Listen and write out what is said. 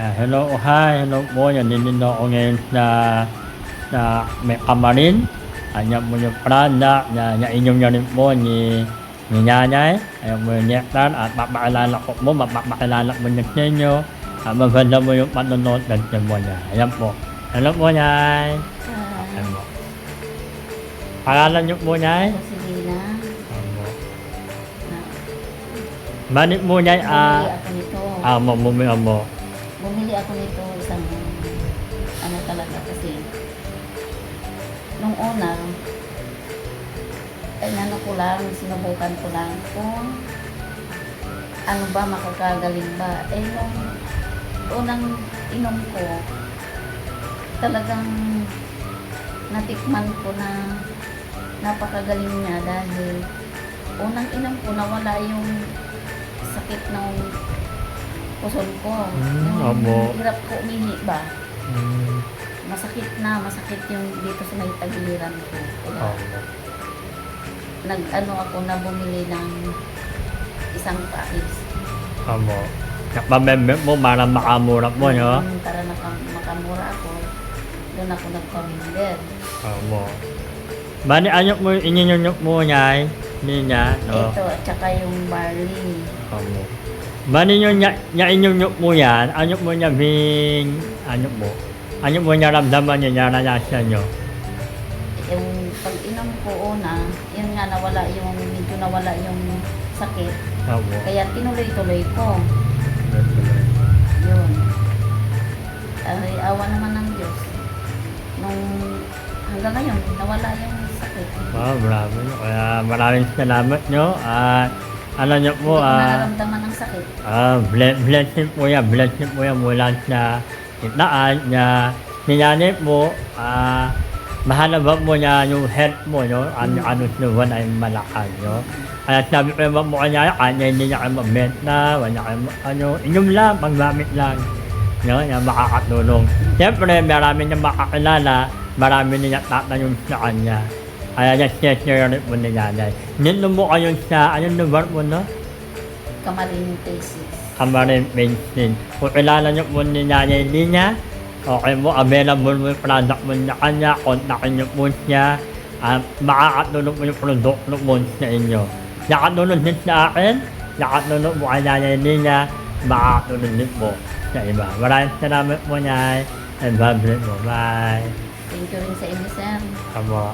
Hello, hi, hello po. Nandito ako ngayon sa may Kamarin. Yan po yung prada na inyong na rin po ni nanay. Ayan po yung nectar at mapapakilala po niya sa inyo. Maganda mo yung panonood ng mo niya. Ayan po. Hello po, Nay. Ayan po. Pangalan niyo po, Nay? Ako si Lina. Ayan po. Banit mo, Nay. Bumili ako nito. Mo. Bumili ako nito isang ano talaga kasi nung una ay nano ko lang, sinubukan ko lang kung ano ba makakagaling ba. Nung unang inom ko talagang natikman ko na napakagaling niya dahil unang inom ko nawala yung sakit ng puson ko. Yung hirap ko umihi ba? Masakit yung dito sa may tagiliran ko. Kaya nag-ano ako na bumili ng isang pais. Napamember mo para makamura mo, no? Para makamura ako, doon ako nagpamimber. Bani, anyok mo, ininyonyok mo niya, niya, no? Ito, at saka yung barley. Bani nyo niya inyonyok mo yan, anyok mo niya anyok mo niya ramdaman niya, naranasan nyo. Yung pag-inom ko una, yun nga medyo nawala yung sakit. Kaya tinuloy-tuloy ko. Yun. Ay, awa naman ng Diyos. Hanggang ngayon, nawala yung sakit. Bravo. Kaya maraming salamat nyo. At ano nyo po, hindi ko nararamdaman ng sakit. blessing po yan mula sa itaan na sinanip mo, mahanap mo niya yung health mo, no? Ano sinuwan ay malakas, no? Kaya sabi ko naman mo kanya, hindi niya kayo mabenta, wala kayo, inyong lang, paggamit lang, no? Na makakatulong. Siyempre, marami niya makakilala, marami niya tatanong sa kanya. Kaya na-share rin po ni nanay. Nito mo kayo sa, anong lugar mo, no? Kamarin Faces. Kamarin Faces. Kung kilala niyo po ni nanay niya, okay mo, available mo yung product mo na kanya, kontakin niyo po siya, makakatulong po yung produkto mo sa inyo. Nakatulong din sa akin, nakatulong po kay nanay niya, makakatulong din po sa iba. Maraming salamat po, Nay, and God bless mo. Bye. Thank you rin sa inyo, sir. Amo.